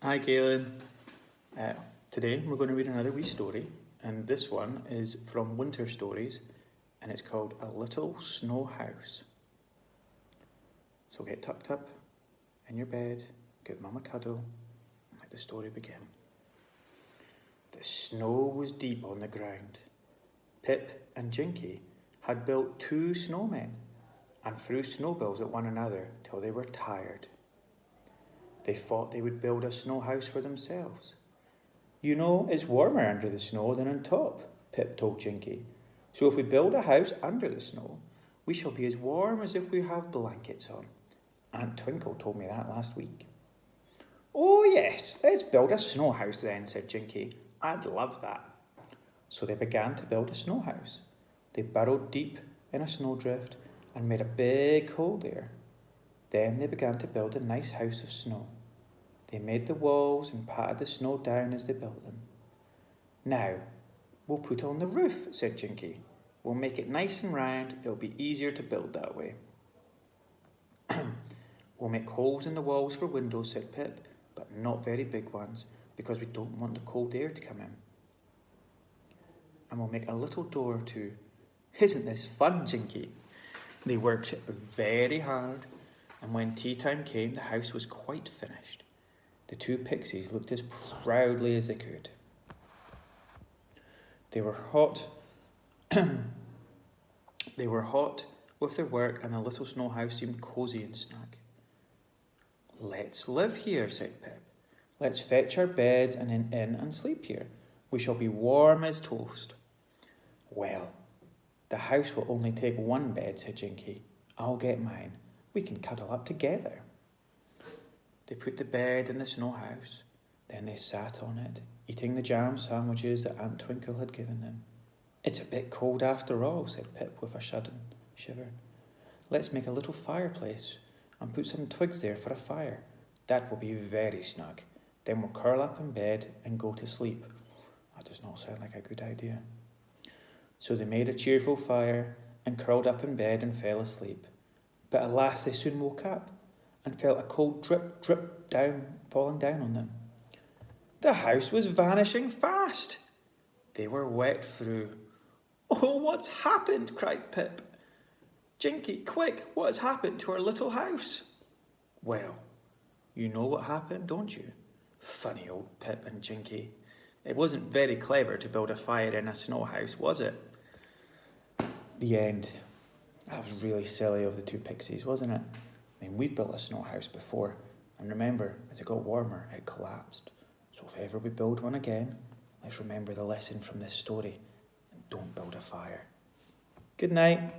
Hi, Galen. Today we're going to read another wee story, and this one is from Winter Stories, and it's called A Little Snow House. So get tucked up in your bed, give Mum a cuddle, and let the story begin. The snow was deep on the ground. Pip and Jinky had built 2 snowmen and threw snowballs at one another till they were tired. They thought they would build a snow house for themselves. You know, it's warmer under the snow than on top, Pip told Jinky. So if we build a house under the snow, we shall be as warm as if we have blankets on. Aunt Twinkle told me that last week. Oh yes, let's build a snow house then, said Jinky. I'd love that. So they began to build a snow house. They burrowed deep in a snowdrift and made a big hole there. Then they began to build a nice house of snow. They made the walls and patted the snow down as they built them. Now, we'll put on the roof, said Jinky. We'll make it nice and round. It'll be easier to build that way. We'll make holes in the walls for windows, said Pip, but not very big ones, because we don't want the cold air to come in. And we'll make a little door too. Isn't this fun, Jinky? They worked very hard, and when tea time came, the house was quite finished. The 2 pixies looked as proudly as they could. They were hot. They were hot with their work, and the little snow house seemed cosy and snug. Let's live here, said Pip. Let's fetch our beds and in and sleep here. We shall be warm as toast. Well, the house will only take 1 bed, said Jinky. I'll get mine. We can cuddle up together. They put the bed in the snow house. Then they sat on it, eating the jam sandwiches that Aunt Twinkle had given them. It's a bit cold after all, said Pip with a sudden shiver. Let's make a little fireplace and put some twigs there for a fire. That will be very snug. Then we'll curl up in bed and go to sleep. That does not sound like a good idea. So they made a cheerful fire and curled up in bed and fell asleep. But alas, they soon woke up and felt a cold drip, drip falling down on them. The house was vanishing fast. They were wet through. Oh, what's happened? Cried Pip. Jinky, quick, what has happened to our little house? Well, you know what happened, don't you? Funny old Pip and Jinky. It wasn't very clever to build a fire in a snow house, was it? The end. That was really silly of the 2 pixies, wasn't it? I mean, we've built a snow house before, and remember, as it got warmer, it collapsed. So if ever we build one again, let's remember the lesson from this story and don't build a fire. Good night.